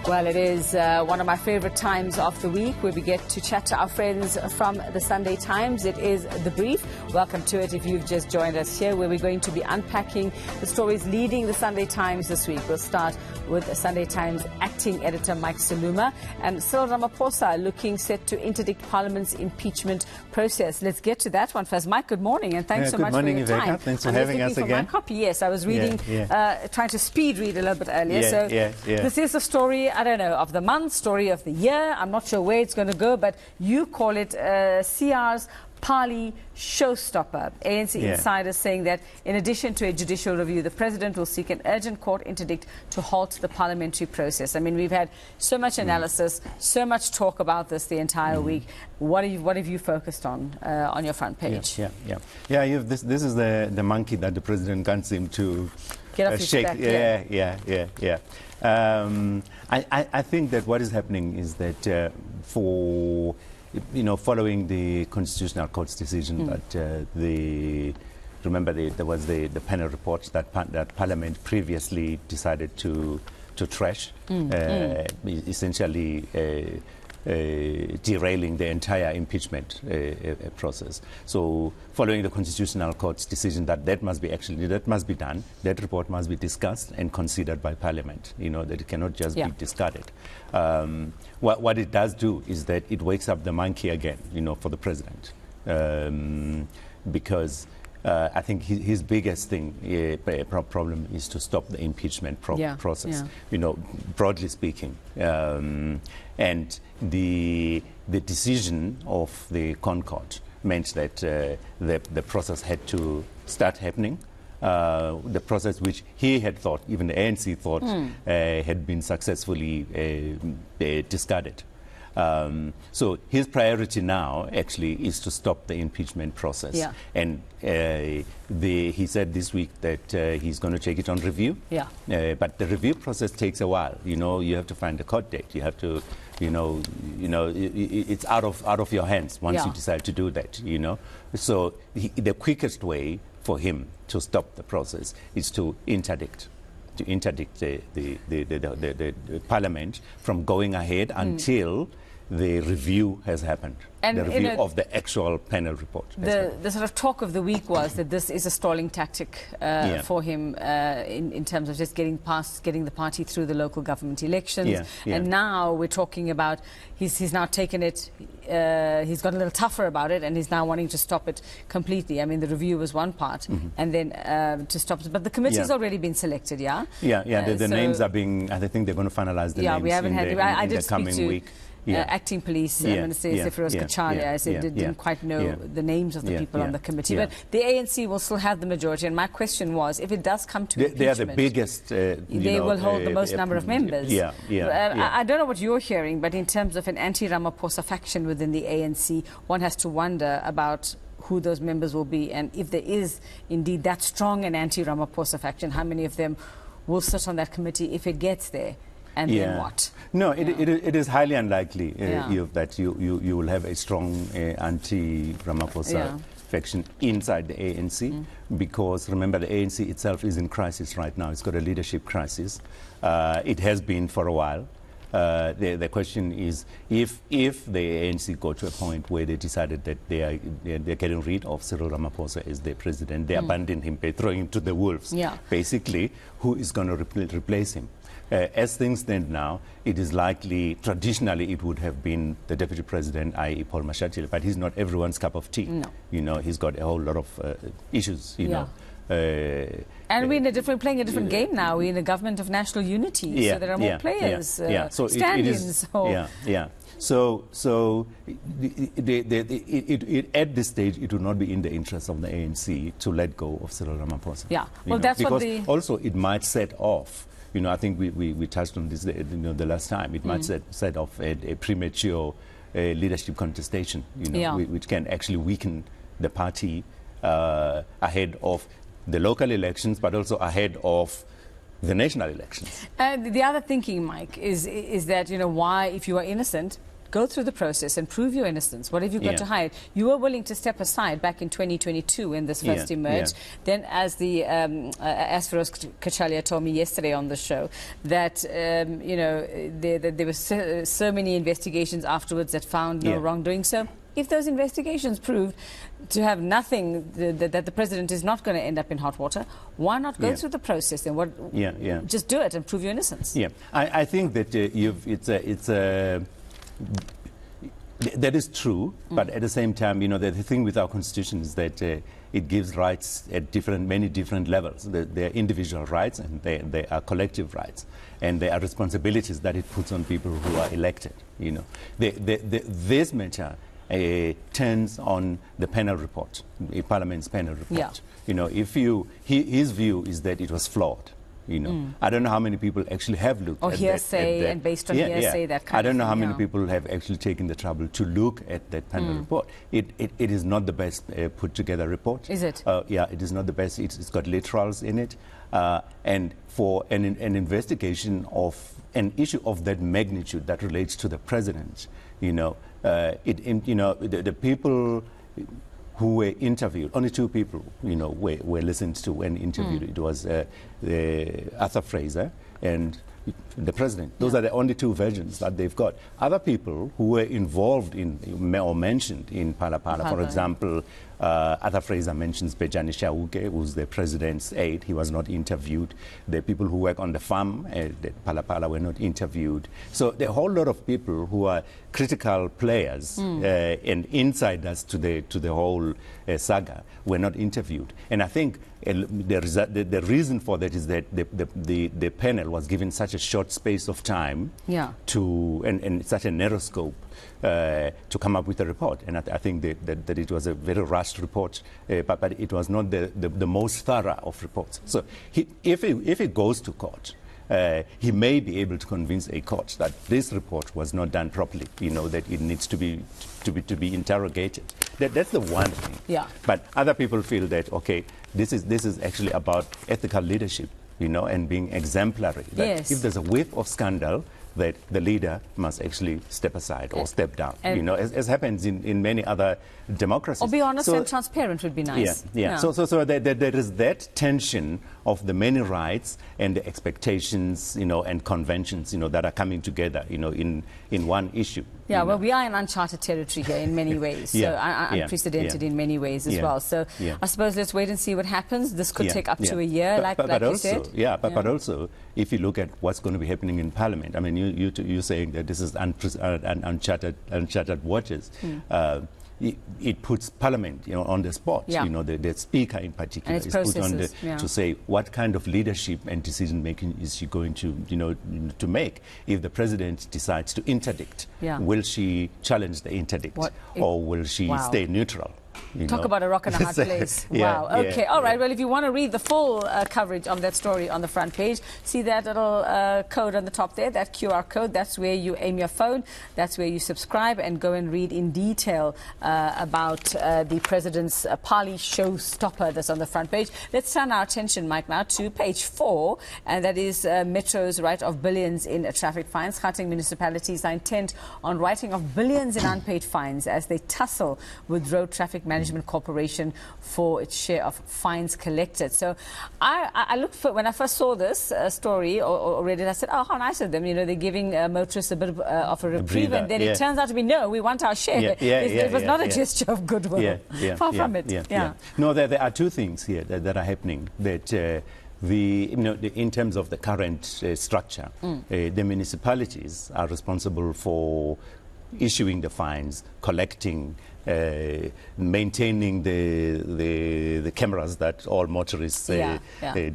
Well, it is one of my favorite times of the week where we get to chat to our friends from the Sunday Times. It is The Brief. Welcome to it if you've just joined us here, where we're going to be unpacking the stories leading the Sunday Times this week. We'll start with Sunday Times acting editor Mike Siluma and Cyril Ramaphosa looking set to interdict Parliament's impeachment process. Let's get to that one first. Mike, good morning and thanks so much for your time. Iveka. Thanks for having us again. My copy, yes, I was reading, trying to speed read a little bit earlier. This is the story, I don't know, of the month, story of the year. I'm not sure where it's going to go, but you call it CR's Pali showstopper. ANC insiders saying that in addition to a judicial review, the president will seek an urgent court interdict to halt the parliamentary process. I mean, we've had so much analysis, so much talk about this the entire week. What have you focused on your front page? This is the monkey that the president can't seem to get off his shake. back. I think that what is happening is that following the Constitutional Court's decision that remember there was the panel report that Parliament previously decided to trash, essentially derailing the entire impeachment process. So following the Constitutional Court's decision that must be done, that report must be discussed and considered by Parliament, that it cannot just be discarded. What it does do is that it wakes up the monkey again, for the president, because I think his biggest problem is to stop the impeachment process, broadly speaking. And the decision of the Concord meant that the process had to start happening. The process which he had thought, even the ANC thought, had been successfully discarded. So his priority now actually is to stop the impeachment process. And he said this week that he's going to take it on review. But the review process takes a while. You have to find a court date. You have to, it's out of your hands once you decide to do that. So the quickest way for him to stop the process is to interdict the Parliament from going ahead until the review has happened, and the review of the actual panel report. The sort of talk of the week was that this is a stalling tactic for him in terms of just getting the party through the local government elections. And now we're talking about he's now taken it, he's got a little tougher about it, and he's now wanting to stop it completely. I mean, the review was one part, and then to stop it. But the committee has already been selected, the names are being, I think they're going to finalize the names we haven't in had the coming week. Acting police Minister Sephiros Kachalia, I said didn't quite know the names of the people on the committee. But the ANC will still have the majority. And my question was, if it does come to impeachment, they are the biggest. They will hold the most number of members. I don't know what you're hearing, but in terms of an anti-Ramaphosa faction within the ANC, one has to wonder about who those members will be, and if there is indeed that strong an anti-Ramaphosa faction, how many of them will sit on that committee if it gets there? And then what? No, it is highly unlikely that you will have a strong anti-Ramaphosa faction inside the ANC, because remember the ANC itself is in crisis right now. It's got a leadership crisis. It has been for a while. The question is, if the ANC got to a point where they decided that they're getting rid of Cyril Ramaphosa as their president, they abandon him, by throwing him to the wolves. Basically, who is going to replace him? As things stand now, it is likely, traditionally, it would have been the deputy president, i.e. Paul Mashatile, but he's not everyone's cup of tea. He's got a whole lot of issues, And we're playing a different game now. We're in a government of national unity, so there are more players, so stand-ins. So at this stage, it would not be in the interest of the ANC to let go of Cyril Ramaphosa. That's because what also it might set off. I think we touched on this the last time. It might set off a premature leadership contestation, which can actually weaken the party ahead of the local elections, but also ahead of the national elections. The other thinking, Mike, is that, why, if you are innocent, go through the process and prove your innocence. What have you got to hide? You were willing to step aside back in 2022 when this first emerged. Then, as the as Feroz Kachalia told me yesterday on the show, that there were so many investigations afterwards that found no wrongdoing. So, if those investigations proved to have nothing, that the president is not going to end up in hot water, why not go through the process and just do it and prove your innocence? Yeah, I think that that is true, but at the same time, the thing with our constitution is that it gives rights at many different levels. There are individual rights and there are collective rights, and there are responsibilities that it puts on people who are elected. This matter turns on the panel report, a Parliament's panel report. His view is that it was flawed. I don't know how many people actually have looked at hearsay and based on hearsay, that kind of thing. I don't know how many people have actually taken the trouble to look at that panel report. It is not the best put together report. Is it? Yeah, it is not the best. It's got literals in it. And for an investigation of an issue of that magnitude that relates to the president, the people who were interviewed, only 2 people, were listened to and interviewed. It was Arthur Fraser and the president. Those are the only 2 versions that they've got. Other people who were involved in or mentioned in Phala, for example, Arthur Fraser mentions Bejani Shauke, who's the president's aide. He was not interviewed. The people who work on the farm at Phala were not interviewed. So there are a whole lot of people who are critical players and insiders to the whole saga were not interviewed. And I think the reason for that is that the panel was given such a short space of time and such a narrow scope to come up with a report. And I think that it was a very rushed report, but it was not the most thorough of reports. So if it goes to court, he may be able to convince a court that this report was not done properly, that it needs to be interrogated. That's the one thing. Yeah. But other people feel that, okay, this is actually about ethical leadership, and being exemplary. That if there's a whiff of scandal, that the leader must actually step aside or step down, as happens in many other democracies. Or be honest and transparent would be nice. So there is that tension of the many rights and the expectations, and conventions, that are coming together, in one issue. Yeah, well, we are in uncharted territory here in many ways, unprecedented in many ways as well. So I suppose let's wait and see what happens. This could take up to a year, like you said. But also, if you look at what's going to be happening in Parliament, I mean, you're saying that this is uncharted waters. It puts Parliament, on the spot. The Speaker in particular is put on to say what kind of leadership and decision making is she going to, to make. If the President decides to interdict, will she challenge the interdict, or will she stay neutral? Talk about a rock and a hard place. Wow. Okay. All right. Well, if you want to read the full coverage of that story on the front page, see that little code on the top there, that QR code. That's where you aim your phone. That's where you subscribe and go and read in detail about the president's Pali showstopper that's on the front page. Let's turn our attention, Mike, now to page 4, and that is Metro's write of billions in traffic fines. Gauteng municipalities are intent on writing off billions in unpaid fines as they tussle with Road Traffic Management Corporation for its share of fines collected. So I looked for, when I first saw this story or read it, I said, oh, how nice of them. They're giving motorists a bit of a reprieve, and then it turns out to be, no, we want our share. It was not a gesture of goodwill. Far from it. No, there are 2 things here that are happening. That in terms of the current structure, the municipalities are responsible for issuing the fines, collecting, maintaining the cameras that all motorists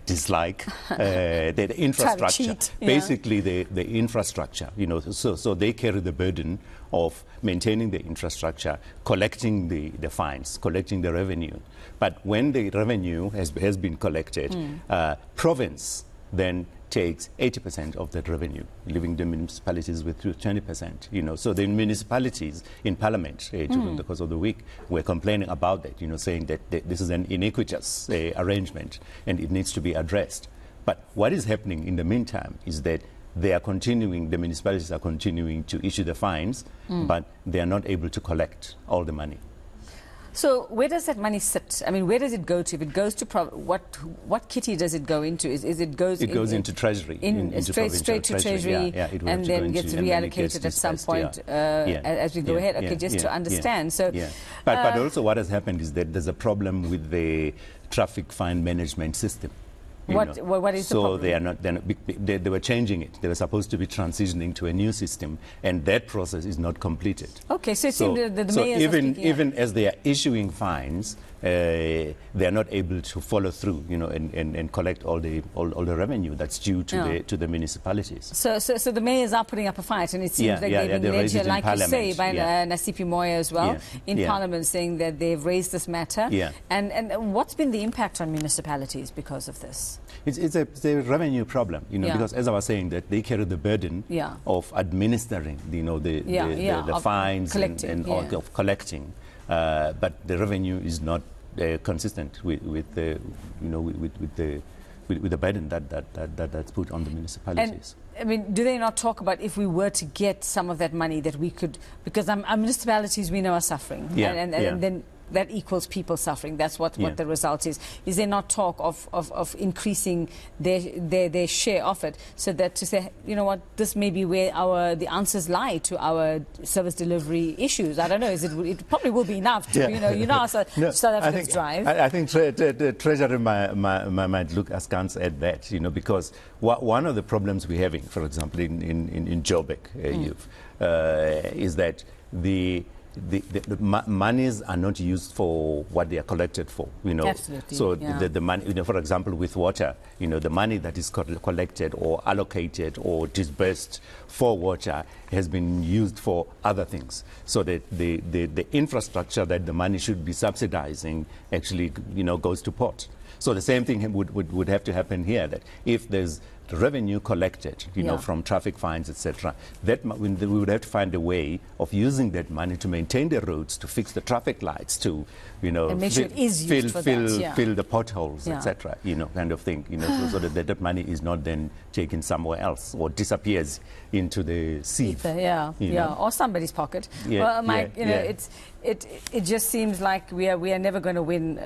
dislike, the infrastructure, basically the infrastructure, so they carry the burden of maintaining the infrastructure, collecting the fines, collecting the revenue. But when the revenue has been collected, province then takes 80% of that revenue, leaving the municipalities with 20%. So the municipalities in Parliament during the course of the week were complaining about that, saying that this is an iniquitous arrangement and it needs to be addressed. But what is happening in the meantime is that they are continuing, the municipalities are continuing to issue the fines, but they are not able to collect all the money. So where does that money sit? I mean, where does it go to? If it goes to what kitty does it go into? Is it goes? It goes into Treasury. Straight to Treasury, and then gets reallocated at some point as we go ahead. Okay, just to understand. So, but also what has happened is that there's a problem with the traffic fine management system. What is the problem? They were changing it. They were supposed to be transitioning to a new system, and that process is not completed. Okay, so it seems the mayors even as they are issuing fines, they are not able to follow through, and collect all the revenue that's due to the municipalities. So the mayors are putting up a fight, and it seems like they've been led here, like you say, by Nasipi Moya as well, in Parliament, saying that they've raised this matter. And what's been the impact on municipalities because of this? It's a revenue problem, because as I was saying, that they carry the burden of administering, the fines and of collecting, but the revenue is not consistent with the burden that's put on the municipalities. And, I mean, do they not talk about if we were to get some of that money that we could, because our municipalities we know are suffering, and then that equals people suffering. That's what the result is. Is there not talk of increasing their share of it, so that to say, you know what, this may be where the answers lie to our service delivery issues? I don't know. It probably will be enough to, how South Africans drive. I think the Treasury might look askance at that, because one of the problems we're having, for example, in Joburg, is that the monies are not used for what they are collected for, Absolutely, so the money, for example, with water, the money that is collected or allocated or disbursed for water has been used for other things. So that the infrastructure that the money should be subsidizing actually, goes to port. So the same thing would have to happen here, that if there's revenue collected, from traffic fines, etc., that we would have to find a way of using that money to maintain the roads, to fix the traffic lights, to, and make sure it is used for fill the potholes, etc., kind of thing, so that money is not then taken somewhere else or disappears into the sea. Or somebody's pocket. Well, Mike, it just seems like we are never going to win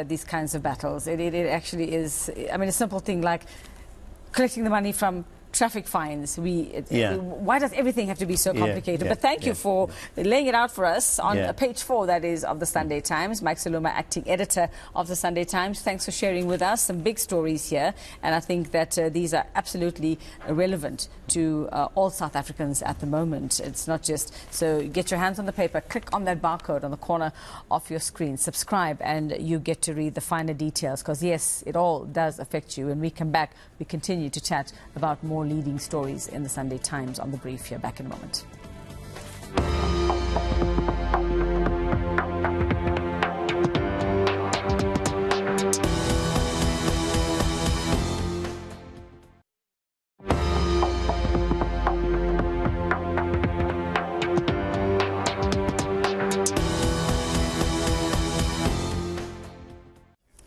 these kinds of battles. It actually is. I mean, a simple thing like collecting the money from traffic fines. Why does everything have to be so complicated? But thank you for laying it out for us on page 4, that is, of the Sunday Times. Mike Siluma, acting editor of the Sunday Times. Thanks for sharing with us some big stories here. And I think that these are absolutely relevant to all South Africans at the moment. It's not just, so get your hands on the paper, click on that barcode on the corner of your screen, subscribe, and you get to read the finer details, because yes, it all does affect you. When we come back, we continue to chat about more leading stories in the Sunday Times on The Brief here. Back in a moment.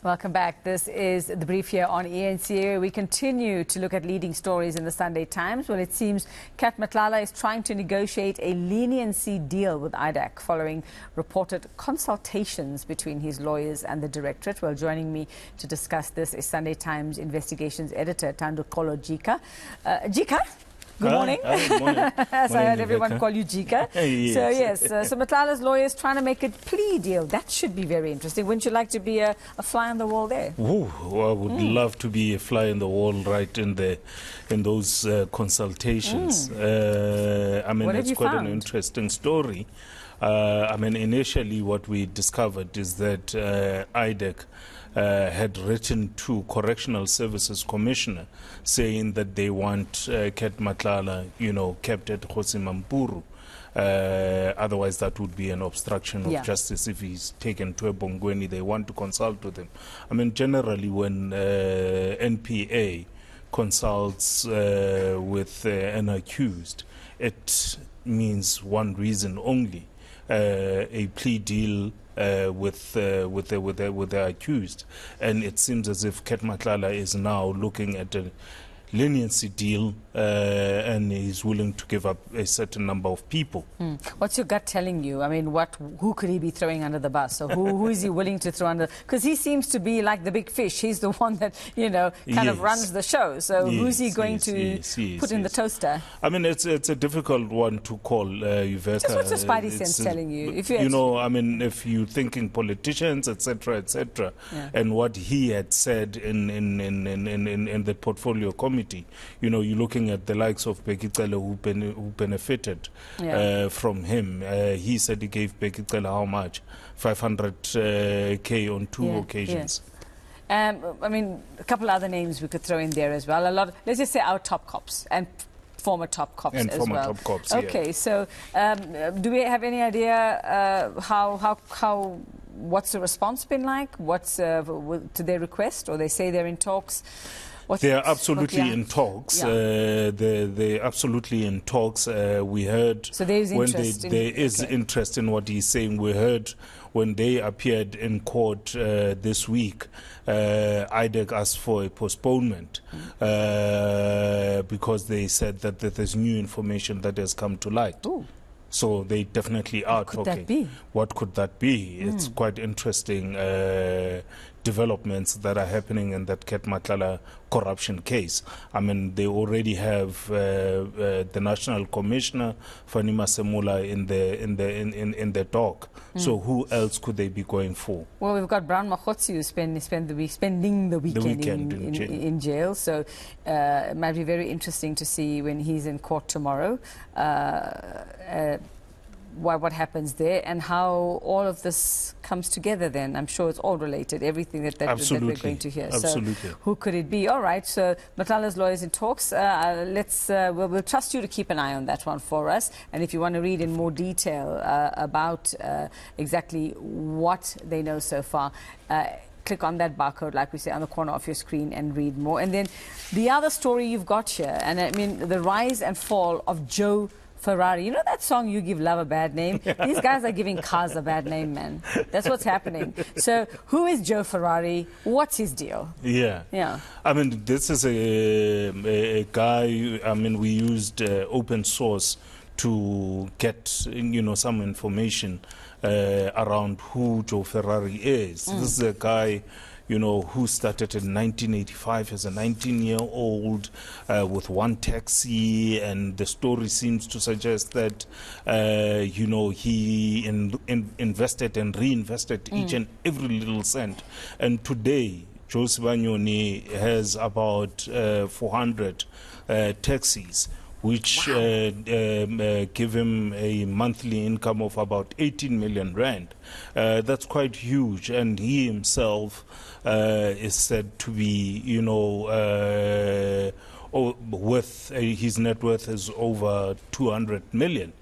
Welcome back. This is The Brief here on eNCA. We continue to look at leading stories in the Sunday Times. Well, it seems Matlala is trying to negotiate a leniency deal with IDAC following reported consultations between his lawyers and the directorate. Well, joining me to discuss this is Sunday Times investigations editor Thanduxolo Jika. Jika? Good morning. Good morning. So I heard everyone call you Jika. Yes. So Matlala's lawyer is trying to make a plea deal. That should be very interesting. Wouldn't you like to be a fly on the wall there? Ooh, I would love to be a fly on the wall right in those consultations. I mean, it's quite an interesting story. I mean, initially what we discovered is that IDAC had written to Correctional Services Commissioner saying that they want Matlala, kept at Kgosimampuru. Otherwise, that would be an obstruction of justice if he's taken to a Bongweni. They want to consult with him. I mean, generally, when NPA consults with an accused, it means one reason only, a plea deal with the accused. And it seems as if Matlala is now looking at a leniency deal and he's willing to give up a certain number of people. What's your gut telling you? I mean, who could he be throwing under the bus? Or who is he willing to throw under? Because he seems to be like the big fish. He's the one that, kind of runs the show. So who's he going to put in the toaster? I mean, it's a difficult one to call, Yvette. Just what's your spidey sense telling you? If you I mean, if you're thinking politicians, etc., and what he had said in the portfolio committee, you're looking at the likes of Bekicele who benefited from him. He said he gave Bekicele how much? 500K on two occasions. I mean, a couple other names we could throw in there as well. Let's just say our top cops and former top cops and as former well. top cops. Okay, so do we have any idea what's the response been like? What's to their request, or they say they're in talks? They are absolutely in talks. They're absolutely in talks. We heard so there is interest. There is interest in what he's saying. We heard when they appeared in court this week, IDEC asked for a postponement because they said that there's new information that has come to light. Ooh. So they definitely are talking. What could that be? What could that be? It's quite interesting developments that are happening in that Matlala corruption case. I mean, they already have the National Commissioner Fani Masemula in the dock. So who else could they be going for? Well, we've got Brown Makhotsi who's spending the weekend in jail. So it might be very interesting to see when he's in court tomorrow. What happens there and how all of this comes together then. I'm sure it's all related, everything that we're going to hear. Absolutely. So who could it be? All right, so Matlala's lawyers in talks. We'll trust you to keep an eye on that one for us. And if you want to read in more detail about exactly what they know so far, click on that barcode, like we say, on the corner of your screen and read more. And then the other story you've got here, and I mean the rise and fall of Joe Ferrari. You know that song, You Give Love a Bad Name? These guys are giving cars a bad name, man. That's what's happening. So who is Joe Ferrari? What's his deal? Yeah. I mean, this is a guy, I mean, we used open source to get, some information around who Joe Ferrari is. This is a guy who started in 1985 as a 19-year-old with one taxi, and the story seems to suggest that, he invested and reinvested each and every little cent. And today, Joe Sibanyoni has about 400 taxis, which give him a monthly income of about 18 million rand. That's quite huge, and he himself is said to be, with his net worth is over 200 million.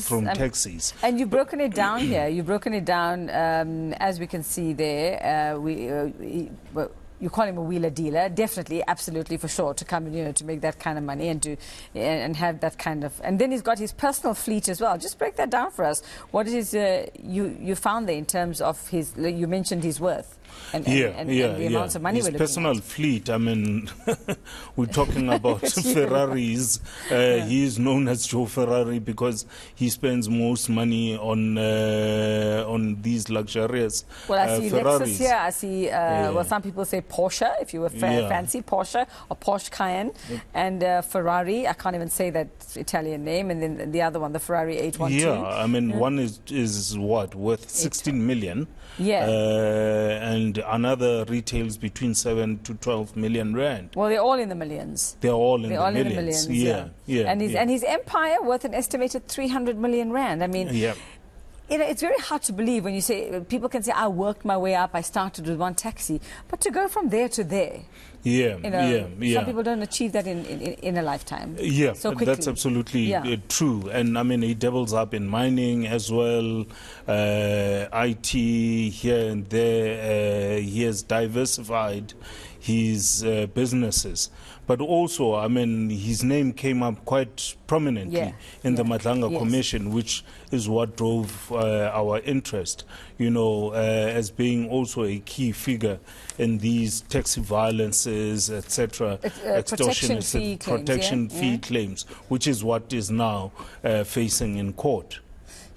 From taxis. And you've broken it down here. You've broken it down, as we can see there. You call him a wheeler dealer, definitely, absolutely, for sure, to come in, to make that kind of money and have that kind of. And then he's got his personal fleet as well. Just break that down for us. What is you found there in terms of his? You mentioned his worth. And the amounts of money his we're looking personal at. fleet, I mean, we're talking about Ferraris. He is known as Joe Ferrari because he spends most money on these luxurious Well, I see Ferraris. Lexus here. I see, well, some people say Porsche, if you were fancy, Porsche or Porsche Cayenne. And Ferrari, I can't even say that Italian name. And then the other one, the Ferrari 812. Yeah, I mean, one is what, worth 16 million. Yeah. And another retails between 7 to 12 million rand. Well, they're all in the millions. They're all in the millions. Yeah. And his empire worth an estimated 300 million rand. I mean, it's very hard to believe when you say, people can say, I worked my way up, I started with one taxi. But to go from there to there, some people don't achieve that in a lifetime. Yeah, so quickly. That's absolutely true. And I mean, he doubles up in mining as well, IT here and there. He has diversified his businesses. But also, I mean, his name came up quite prominently in the Matlala Commission, which is what drove our interest, you know, as being also a key figure in these taxi violences, etc., extortion fee claims, which is what is now facing in court.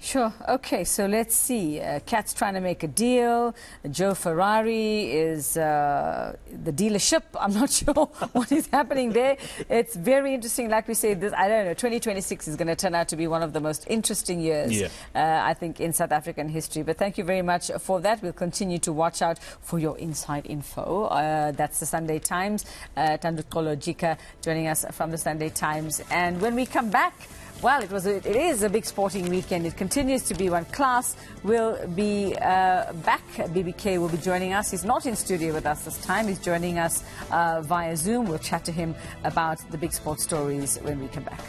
Sure. Okay, so let's see. Cat's trying to make a deal. Joe Ferrari is the dealership. I'm not sure what is happening there. It's very interesting. Like we say, this, I don't know, 2026 is going to turn out to be one of the most interesting years, I think, in South African history. But thank you very much for that. We'll continue to watch out for your inside info. That's the Sunday Times. Thanduxolo Jika joining us from the Sunday Times. And when we come back, well, it is a big sporting weekend. It continues to be one. Class will be back. BBK will be joining us. He's not in studio with us this time. He's joining us via Zoom. We'll chat to him about the big sports stories when we come back.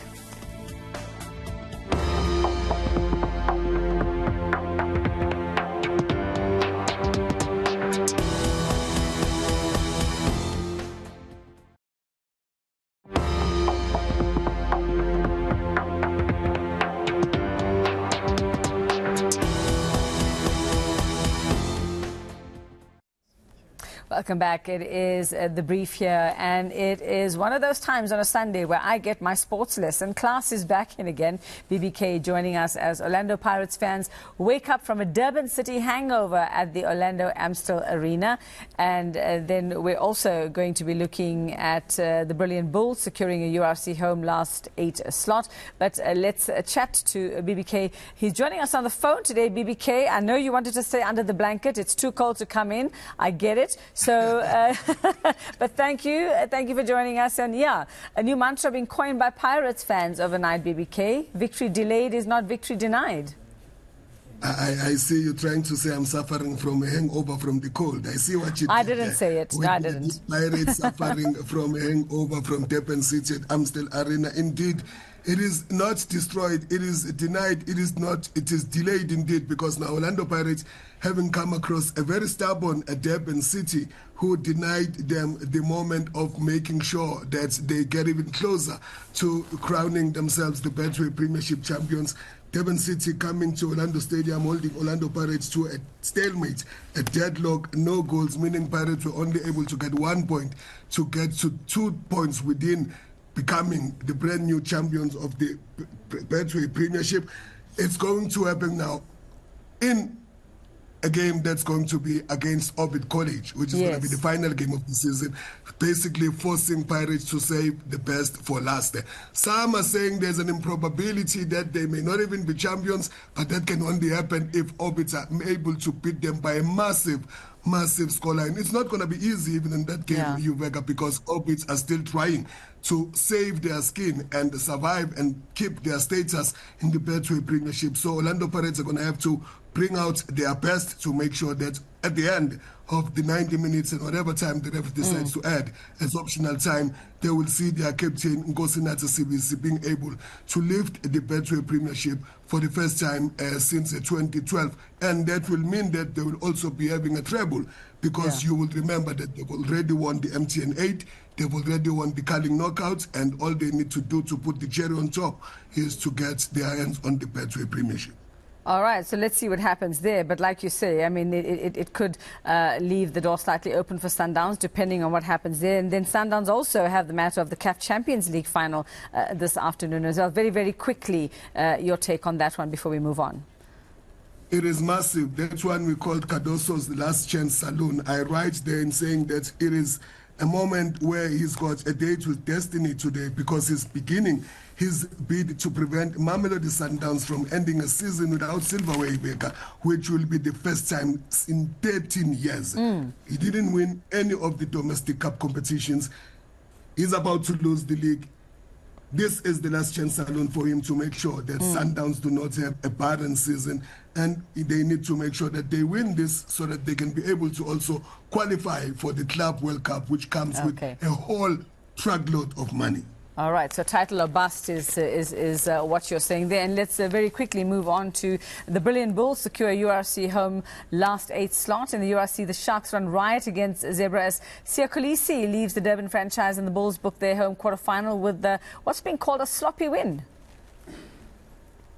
Welcome back. It is The Brief here, and it is one of those times on a Sunday where I get my sports lesson. Class is back in again. BBK joining us as Orlando Pirates fans wake up from a Durban City hangover at the Orlando Amstel Arena. And then we're also going to be looking at the brilliant Bulls securing a URC home last 8 slot. But let's chat to BBK. He's joining us on the phone today. BBK, I know you wanted to stay under the blanket. It's too cold to come in. I get it. So, but thank you for joining us. And yeah, a new mantra being coined by Pirates fans overnight, BBK. Victory delayed is not victory denied. I see you trying to say I'm suffering from a hangover from the cold. I see what you did. I didn't say it. No, I didn't. Pirates suffering from a hangover from Durban City at Amstel Arena. Indeed, it is not destroyed. It is denied. It is not. It is delayed indeed, because now Orlando Pirates, having come across a very stubborn Durban City who denied them the moment of making sure that they get even closer to crowning themselves the Betway Premiership champions. Durban City coming to Orlando Stadium, holding Orlando Pirates to a stalemate, a deadlock, no goals, meaning Pirates were only able to get 1 point to get to 2 points within becoming the brand new champions of the Betway Premiership. It's going to happen now in a game that's going to be against Orbit College, which is going to be the final game of the season, basically forcing Pirates to save the best for last. Some are saying there's an improbability that they may not even be champions, but that can only happen if Orbit are able to beat them by a massive scoreline. It's not going to be easy even in that game, Uvega, because Orbits are still trying to save their skin and survive and keep their status in the Betway Premiership. So Orlando Pirates are going to have to bring out their best to make sure that at the end of the 90 minutes and whatever time the ref decides to add as optional time, they will see their captain Nkosinathi Sibisi being able to lift the Betway Premiership for the first time since 2012. And that will mean that they will also be having a treble, because you will remember that they've already won the MTN 8, they've already won the Carling Knockouts, and all they need to do to put the cherry on top is to get their hands on the Betway Premiership. All right, so let's see what happens there. But like you say, I mean, it could leave the door slightly open for Sundowns, depending on what happens there. And then Sundowns also have the matter of the CAF Champions League final this afternoon as well. Very, very quickly, your take on that one before we move on. It is massive. That one we called Cardoso's Last Chance Saloon. I write there in saying that it is a moment where he's got a date with destiny today, because he's beginning his bid to prevent Mamelodi Sundowns from ending a season without silverware Baker, which will be the first time in 13 years. He didn't win any of the domestic cup competitions. He's about to lose the league. This is the last chance alone for him to make sure that Sundowns do not have a barren season, and they need to make sure that they win this so that they can be able to also qualify for the Club World Cup, which comes with a whole truckload of money. All right, so title or bust is what you're saying there. And let's very quickly move on to the Brilliant Bulls secure URC home last 8th slot. In the URC, the Sharks run riot against Zebra as Siya Kolisi leaves the Durban franchise and the Bulls book their home quarterfinal with what's being called a sloppy win.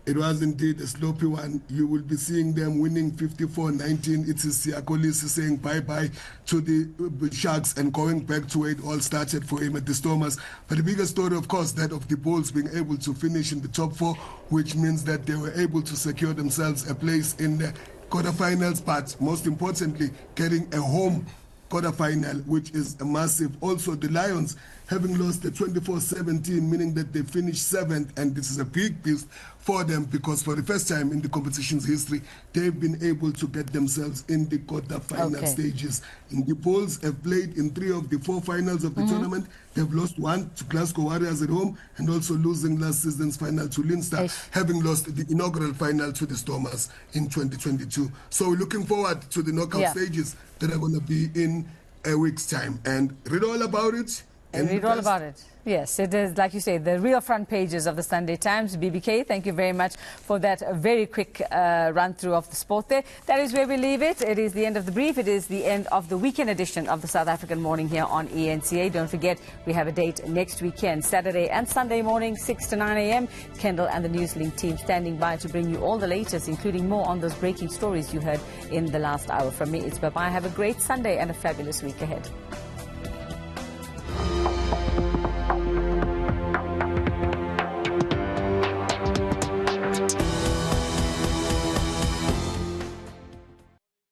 It was indeed a sloppy one. You will be seeing them winning 54-19. It is Siya Kolisi saying bye-bye to the Sharks and going back to where it all started for him at the Stormers. But the biggest story, of course, that of the Bulls being able to finish in the top 4, which means that they were able to secure themselves a place in the quarterfinals, but most importantly, getting a home quarterfinal, which is a massive. Also, the Lions having lost the 24-17, meaning that they finished 7th, and this is a big piece for them because for the first time in the competition's history, they've been able to get themselves in the quarterfinal stages. And the Bulls have played in 3 of the 4 finals of the tournament. They've lost 1 to Glasgow Warriors at home and also losing last season's final to Leinster, having lost the inaugural final to the Stormers in 2022. So we're looking forward to the knockout stages that are going to be in a week's time. And read all about it. And read all about it. Yes, it is, like you say, the real front pages of the Sunday Times. BBK, thank you very much for that very quick run-through of the sport there. That is where we leave it. It is the end of the brief. It is the end of the weekend edition of the South African Morning here on eNCA. Don't forget, we have a date next weekend, Saturday and Sunday morning, 6 to 9 a.m. Kendall and the Newslink team standing by to bring you all the latest, including more on those breaking stories you heard in the last hour. From me, it's bye-bye. Have a great Sunday and a fabulous week ahead.